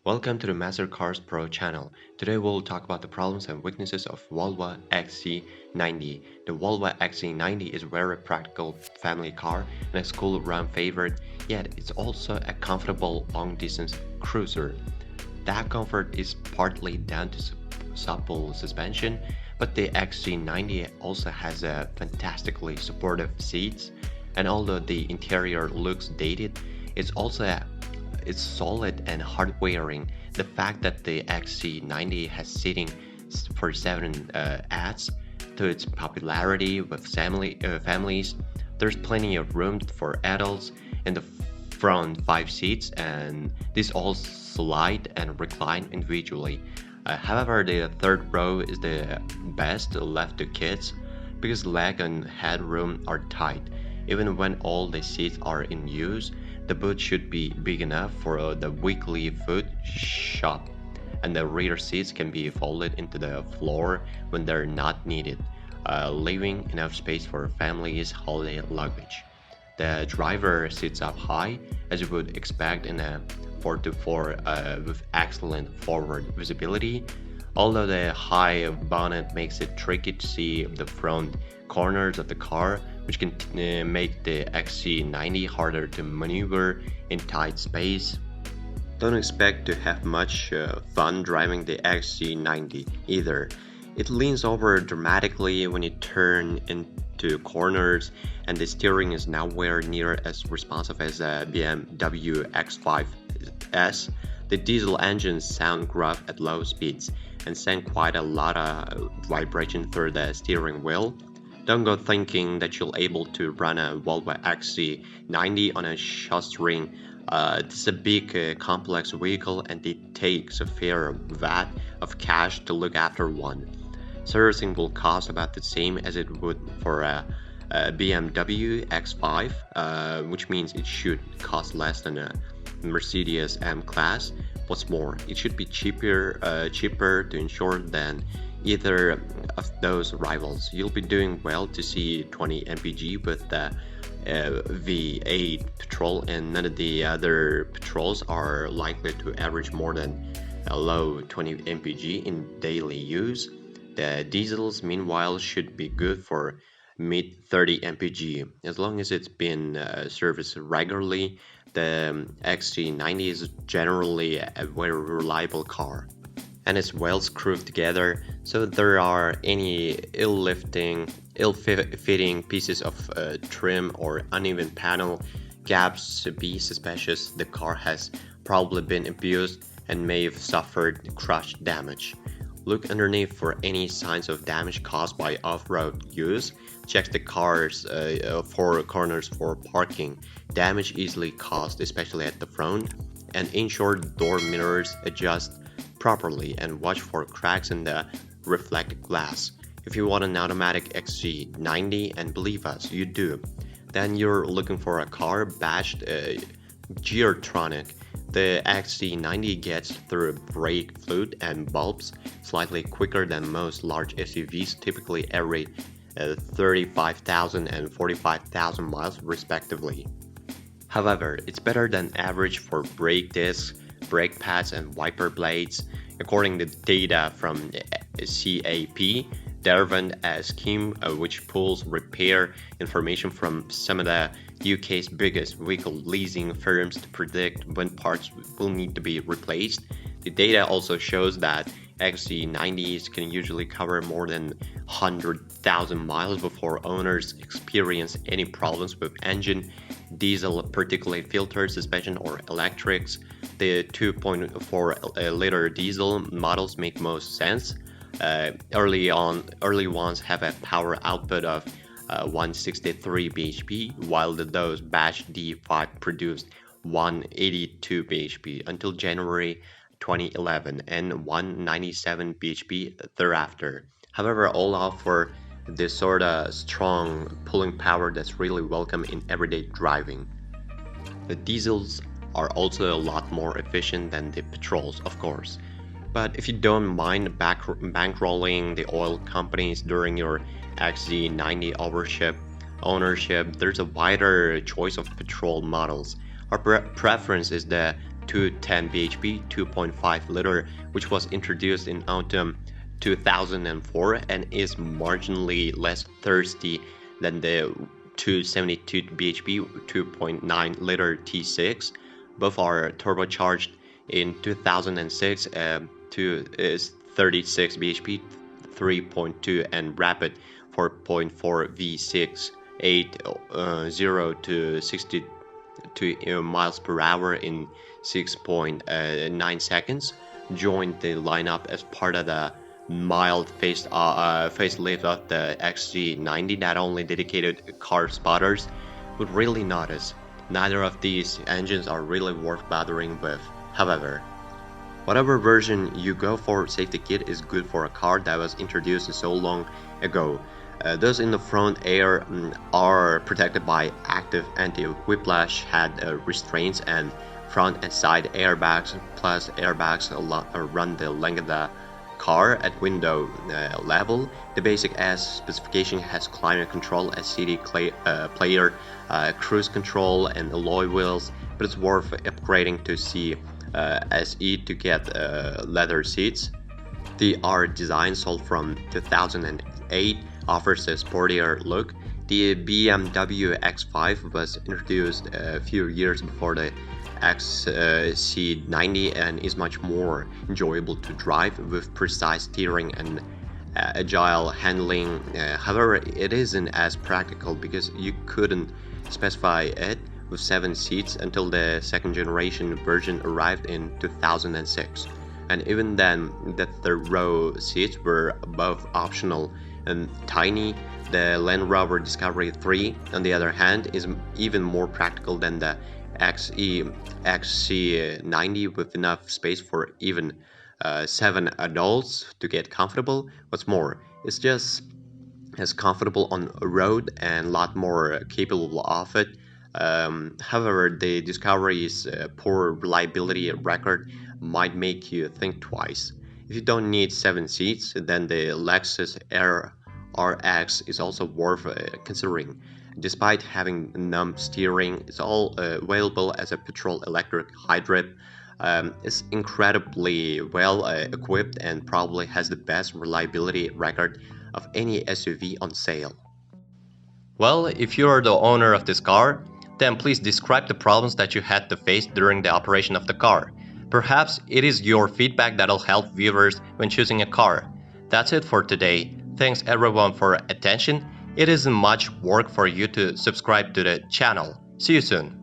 Welcome to the Master Cars Pro channel. Today we'll talk about the problems and weaknesses of Volvo XC90. The Volvo XC90 is a very practical family car and a school-run favorite, yet it's also a comfortable long-distance cruiser. That comfort is partly down to supple suspension, but the XC90 also has a fantastically supportive seats, and although the interior looks dated, it's solid and hard wearing. The fact that the XC90 has seating for 7 adds to its popularity with families. There's plenty of room for adults in the front 5 seats, and these all slide and recline individually. However, the third row is the best left to kids because leg and head room are tight. Even when all the seats are in use, the boot should be big enough for the weekly food shop, and the rear seats can be folded into the floor when they're not needed, leaving enough space for family's holiday luggage. The driver sits up high, as you would expect in a 4x4 with excellent forward visibility, although the high bonnet makes it tricky to see the front corners of the car, which can make the XC90 harder to maneuver in tight space. Don't expect to have much fun driving the XC90 either. It leans over dramatically when you turn into corners, and the steering is nowhere near as responsive as a BMW X5S. The diesel engines sound gruff at low speeds and send quite a lot of vibration through the steering wheel. Don't go thinking that you'll able to run a Volvo XC90 on a shoestring. This is a big, complex vehicle, and it takes a fair vat of cash to look after one. Servicing will cost about the same as it would for a BMW X5, which means it should cost less than a Mercedes M-Class. What's more, it should be cheaper to insure than either of those rivals. You'll be doing well to see 20 mpg with the V8 petrol, and none of the other petrols are likely to average more than a low 20 mpg in daily use. The diesels, meanwhile, should be good for mid 30 mpg as long as it's been serviced regularly. The XC90 is generally a very reliable car, and it's well screwed together, so if there are any ill-fitting pieces of trim or uneven panel gaps, be suspicious. The car has probably been abused and may have suffered crush damage. Look underneath for any signs of damage caused by off-road use. Check the car's four corners for parking damage easily caused, especially at the front, and ensure door mirrors adjust properly, and watch for cracks in the reflective glass. If you want an automatic XC90, and believe us, you do, then you're looking for a car badged Geartronic. The XC90 gets through brake fluid and bulbs slightly quicker than most large SUVs, typically every 35,000 and 45,000 miles respectively. However, it's better than average for brake discs, brake pads, and wiper blades. According to data from CAP, Derwent scheme, which pulls repair information from some of the UK's biggest vehicle leasing firms to predict when parts will need to be replaced. The data also shows that XC90s can usually cover more than 100,000 miles before owners experience any problems with engine, diesel, particulate filter, suspension, or electrics. The 2.4 liter diesel models make most sense. Early ones have a power output of 163 bhp, while those batch D5 produced 182 bhp until January 2011 and 197 bhp thereafter. However, all offer this sort of strong pulling power that's really welcome in everyday driving. The diesels are also a lot more efficient than the petrols, of course. But if you don't mind bankrolling the oil companies during your XC90 ownership, there's a wider choice of petrol models. Our preference is the 210 bhp 2.5 liter, which was introduced in autumn 2004 and is marginally less thirsty than the 272 bhp 2.9 liter T6. Both are turbocharged in 2006 to 36 bhp 3.2 and rapid 4.4 V6 0 to 62 miles per hour in 6.9 seconds. Joined the lineup as part of the mild facelift of the XC90 that only dedicated car spotters would really notice. Neither of these engines are really worth bothering with. However, whatever version you go for, safety kit is good for a car that was introduced so long ago. Those in the front air are protected by active anti-whiplash head restraints and front and side airbags, plus airbags run the length of the car at window level. The basic S specification has climate control, a CD player, cruise control, and alloy wheels, but it's worth upgrading to C SE to get leather seats. The R design, sold from 2008, offers a sportier look. The BMW X5 was introduced a few years before the XC90 and is much more enjoyable to drive with precise steering and agile handling. However, it isn't as practical because you couldn't specify it with 7 seats until the second generation version arrived in 2006. And even then, the third row seats were both optional and tiny. The Land Rover Discovery 3, on the other hand, is even more practical than the XC90, with enough space for even 7 adults to get comfortable. What's more, it's just as comfortable on a road and a lot more capable of it. However, the Discovery's poor reliability record might make you think twice. If you don't need 7 seats, then the Lexus RX is also worth considering. Despite having numb steering, it's all available as a petrol-electric hybrid. It's incredibly well equipped and probably has the best reliability record of any SUV on sale. Well, if you are the owner of this car, then please describe the problems that you had to face during the operation of the car. Perhaps it is your feedback that'll help viewers when choosing a car. That's it for today. Thanks everyone for attention. It isn't much work for you to subscribe to the channel. See you soon.